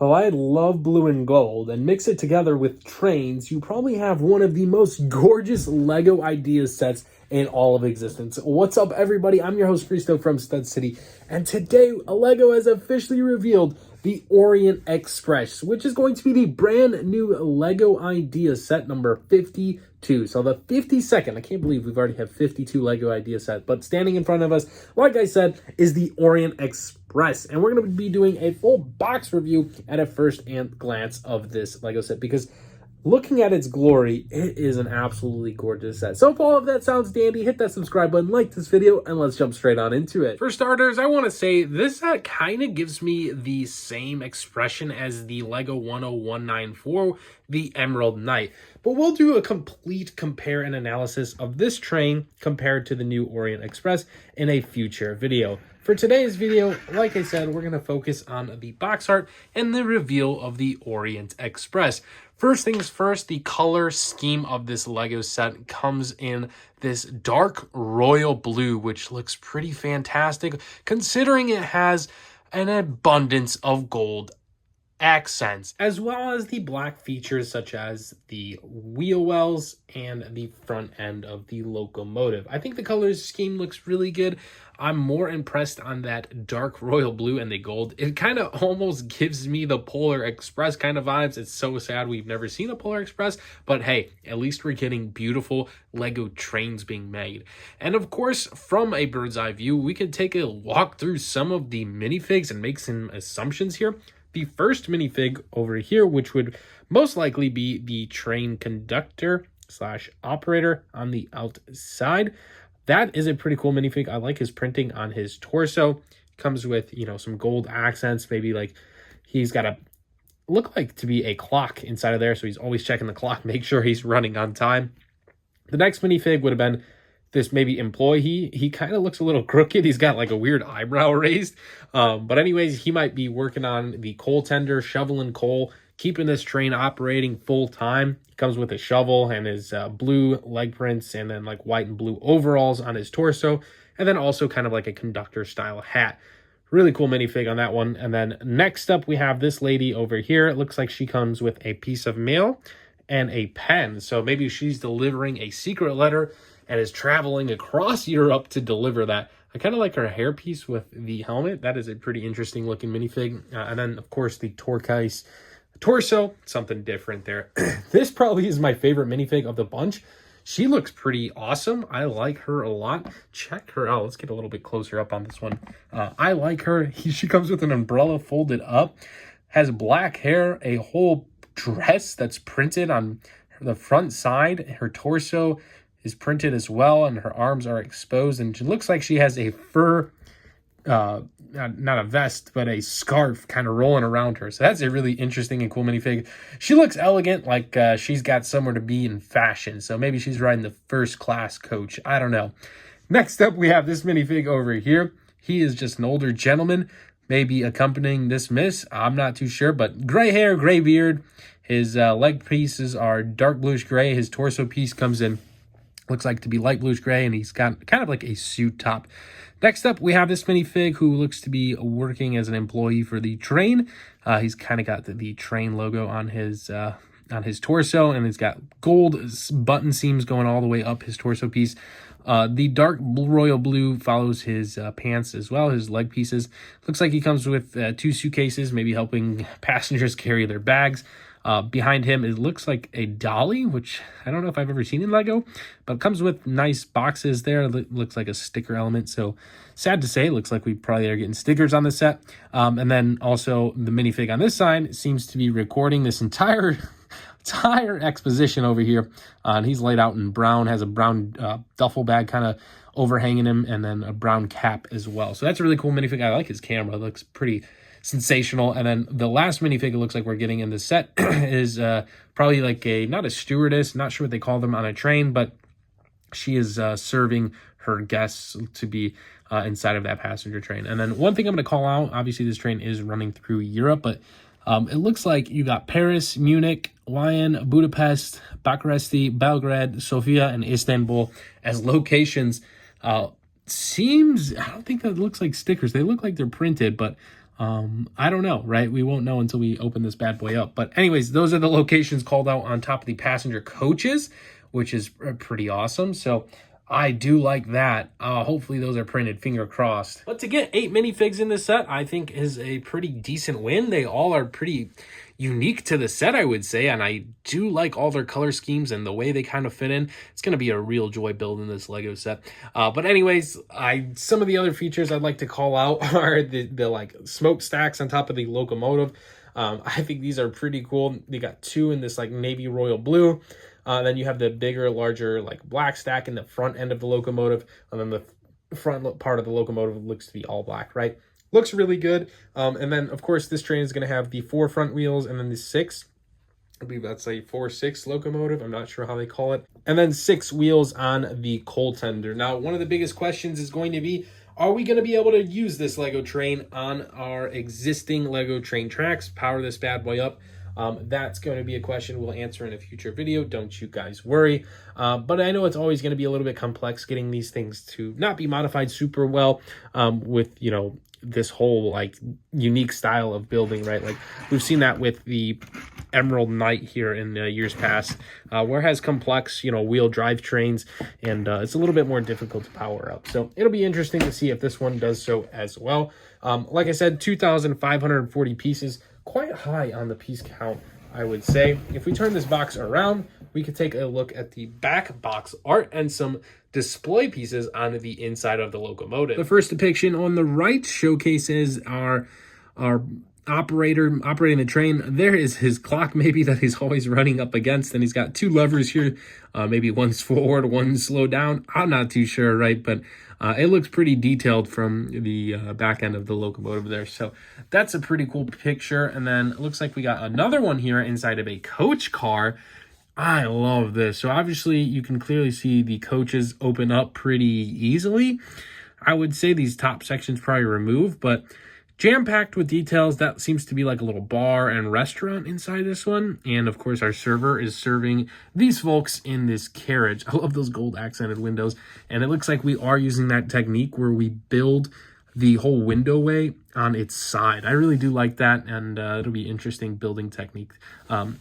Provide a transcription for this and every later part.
Well, I love blue and gold, and mix it together with trains, you probably have one of the most gorgeous Lego idea sets in all of existence. What's up, everybody? I'm your host, Christo from Stud City, and today, Lego has officially revealed the Orient Express, which is going to be the brand new Lego idea set number 52. So the 52nd, I can't believe we've already have 52 Lego idea set, but standing in front of us, like I said, is the Orient Express. And we're going to be doing a full box review at a first glance of this Lego set, because looking at its glory, it is an absolutely gorgeous set. So if all of that sounds dandy, hit that subscribe button, like this video, and let's jump straight on into it. For starters, I want to say this set kind of gives me the same expression as the Lego 10194, the Emerald Knight. But we'll do a complete compare and analysis of this train compared to the new Orient Express in a future video. For today's video, like I said, we're going to focus on the box art and the reveal of the Orient Express. First things first, the color scheme of this Lego set comes in this dark royal blue, which looks pretty fantastic considering it has an abundance of gold accents, as well as the black features such as the wheel wells and the front end of the locomotive. I think the color scheme looks really good. I'm more impressed on that dark royal blue and the gold. It kind of almost gives me the Polar Express kind of vibes. It's so sad we've never seen a Polar Express, but hey, at least we're getting beautiful Lego trains being made. And of course, from a bird's eye view, we can take a walk through some of the minifigs and make some assumptions here. The first minifig over here, which would most likely be the train conductor / operator on the outside. That is a pretty cool minifig. I like his printing on his torso. Comes with, you know, some gold accents. Maybe like he's got a look like to be a clock inside of there. So he's always checking the clock, make sure he's running on time. The next minifig would have been this maybe employee. He kind of looks a little crooked. He's got like a weird eyebrow raised. But anyways, he might be working on the coal tender, shoveling coal, keeping this train operating full time. He comes with a shovel and his blue leg prints and then like white and blue overalls on his torso. And then also kind of like a conductor style hat. Really cool minifig on that one. And then next up, we have this lady over here. It looks like she comes with a piece of mail and a pen. So maybe she's delivering a secret letter and is traveling across Europe to deliver that. I kind of like her hairpiece with the helmet. That is a pretty interesting looking minifig. And then, of course, the turquoise torso, something different there. This probably is my favorite minifig of the bunch. She looks pretty awesome. I like her a lot. Check her out. Let's get a little bit closer up on this one. I like her. She comes with an umbrella folded up, has black hair, a whole dress that's printed on the front side. Her torso is printed as well, and her arms are exposed, and she looks like she has a fur, not a vest, but a scarf kind of rolling around her. So that's a really interesting and cool minifig. She looks elegant, like she's got somewhere to be in fashion. So maybe she's riding the first class coach. I don't know. Next up, we have this minifig over here. He is just an older gentleman, maybe accompanying this miss. I'm not too sure, but gray hair, gray beard. His leg pieces are dark bluish gray. His torso piece comes in, looks like to be light bluish gray, and he's got kind of like a suit top. Next up, we have this minifig who looks to be working as an employee for the train. He's kind of got the train logo on his torso, and he's got gold button seams going all the way up his torso piece. The dark royal blue follows his pants as well, his leg pieces. Looks like he comes with 2 suitcases, maybe helping passengers carry their bags. Behind him, it looks like a dolly, which I don't know if I've ever seen in Lego, but it comes with nice boxes there. It looks like a sticker element. So sad to say, it looks like we probably are getting stickers on the set. And then also the minifig on this side seems to be recording this entire exposition over here. And he's laid out in brown, has a brown duffel bag kind of overhanging him, and then a brown cap as well. So that's a really cool minifig. I like his camera. It looks pretty sensational. And then the last minifig it looks like we're getting in the set is probably like not a stewardess, not sure what they call them on a train, but she is serving her guests to be inside of that passenger train. And then one thing I'm going to call out, obviously this train is running through Europe, but it looks like you got Paris, Munich, Wien, Budapest, Bucharest, Belgrade, Sofia, and Istanbul as locations. I don't think that looks like stickers. They look like they're printed, but I don't know, right? We won't know until we open this bad boy up. But anyways, those are the locations called out on top of the passenger coaches, which is pretty awesome. So I do like that. Hopefully those are printed, finger crossed. But to get 8 minifigs in this set, I think is a pretty decent win. They all are pretty unique to the set, I would say, and I do like all their color schemes and the way they kind of fit in. It's going to be a real joy building this Lego set. But anyways, some of the other features I'd like to call out are the like smokestacks on top of the locomotive. I think these are pretty cool. They got 2 in this like navy royal blue. Then you have the bigger, larger, like black stack in the front end of the locomotive, and then the front part of the locomotive looks to be all black, right? Looks really good. And then, of course, this train is going to have the 4 front wheels and then the 6. I believe that's a 4-6 locomotive. I'm not sure how they call it. And then 6 wheels on the coal tender. Now, one of the biggest questions is going to be, are we going to be able to use this Lego train on our existing Lego train tracks, power this bad boy up? That's going to be a question we'll answer in a future video. Don't you guys worry. But I know it's always going to be a little bit complex getting these things to not be modified super well with, you know, this whole like unique style of building, right? Like we've seen that with the Emerald Knight here in years past, where it has complex, you know, wheel drive trains, and it's a little bit more difficult to power up. So it'll be interesting to see if this one does so as well. Like I said, 2,540 pieces. Quite high on the piece count, I would say. If we turn this box around, we could take a look at the back box art and some display pieces on the inside of the locomotive. The first depiction on the right showcases our operator operating the train. There is his clock, maybe, that he's always running up against, and he's got 2 levers here. Maybe one's forward, one's slow down. I'm not too sure, right? But it looks pretty detailed from the back end of the locomotive there. So that's a pretty cool picture. And then it looks like we got another one here inside of a coach car. I love this. So obviously you can clearly see the coaches open up pretty easily. I would say these top sections probably removed, but jam-packed with details. That seems to be like a little bar and restaurant inside this one. And of course, our server is serving these folks in this carriage. I love those gold accented windows. And it looks like we are using that technique where we build the whole window way on its side. I really do like that, and it'll be interesting building technique.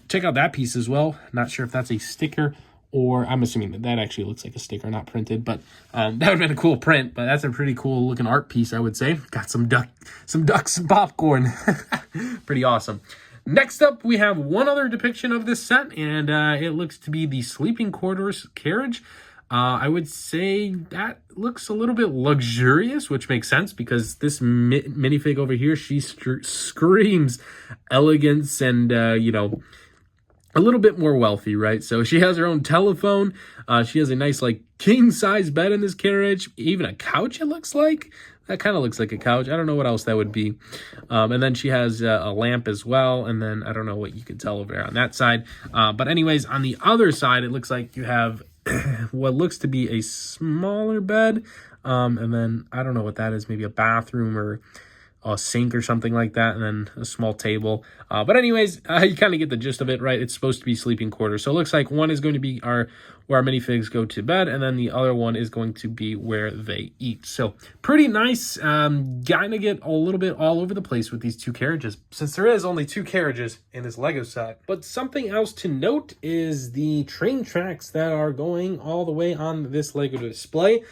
Check out that piece as well. Not sure if that's a sticker, or I'm assuming that actually looks like a sticker, not printed, but that would have been a cool print. But that's a pretty cool looking art piece, I would say. Got some ducks and popcorn. Pretty awesome. Next up, we have one other depiction of this set, and it looks to be the sleeping quarters carriage. I would say that looks a little bit luxurious, which makes sense because this minifig over here, she screams elegance and, you know, a little bit more wealthy, right? So she has her own telephone. She has a nice, like, king-size bed in this carriage. Even a couch, it looks like. That kind of looks like a couch. I don't know what else that would be. And then she has a lamp as well. And then I don't know what you can tell over there on that side. But anyways, on the other side, it looks like you have what looks to be a smaller bed. And then I don't know what that is. Maybe a bathroom or a sink or something like that, and then a small table. But anyways, you kind of get the gist of it, right? It's supposed to be sleeping quarters. So it looks like one is going to be where our minifigs go to bed, and then the other one is going to be where they eat. So pretty nice. Kind of get a little bit all over the place with these 2 carriages, since there is only 2 carriages in this Lego set. But something else to note is the train tracks that are going all the way on this Lego display.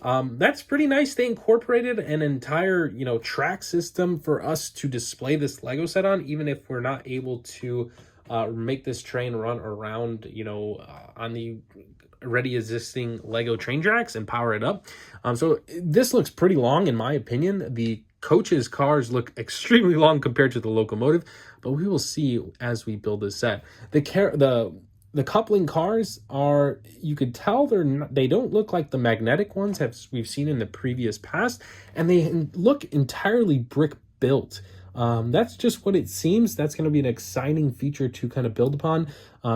That's pretty nice. They incorporated an entire, you know, track system for us to display this Lego set on, even if we're not able to make this train run around, you know, on the already existing Lego train tracks and power it up. So this looks pretty long, in my opinion. The coaches' cars look extremely long compared to the locomotive, but we will see as we build this set. The coupling cars are, you could tell they don't look like the magnetic ones we've seen in the previous past, and they look entirely brick built. That's just what it seems. That's going to be an exciting feature to kind of build upon,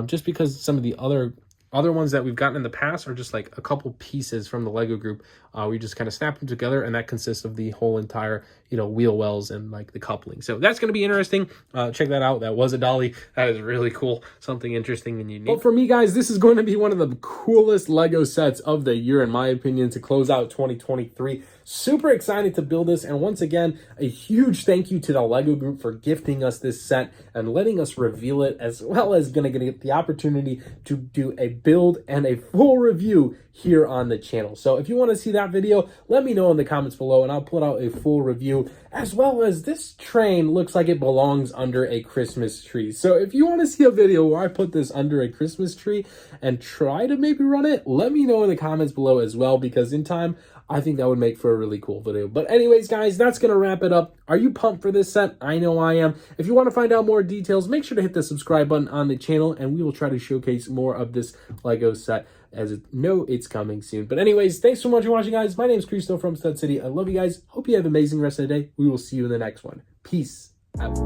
just because some of the other ones that we've gotten in the past are just like a couple pieces from the Lego group. We just kind of snap them together, and that consists of the whole entire, you know, wheel wells and like the coupling. So that's going to be interesting. Check that out. That was a dolly. That is really cool. Something interesting and unique. But for me, guys, this is going to be one of the coolest Lego sets of the year, in my opinion, to close out 2023. super excited to build this. And once again, a huge thank you to the LEGO group for gifting us this set and letting us reveal it, as well as going to get the opportunity to do a build and a full review here on the channel. So if you want to see that video, let me know in the comments below and I'll put out a full review, as well as this train looks like it belongs under a Christmas tree. So if you want to see a video where I put this under a Christmas tree and try to maybe run it, let me know in the comments below as well, because in time, I think that would make for a really cool video. But anyways, guys, that's going to wrap it up. Are you pumped for this set? I know I am. If you want to find out more details, make sure to hit the subscribe button on the channel, and we will try to showcase more of this LEGO set, as I know it's coming soon. But anyways, thanks so much for watching, guys. My name is Cristo from Stud City. I love you guys. Hope you have an amazing rest of the day. We will see you in the next one. Peace out.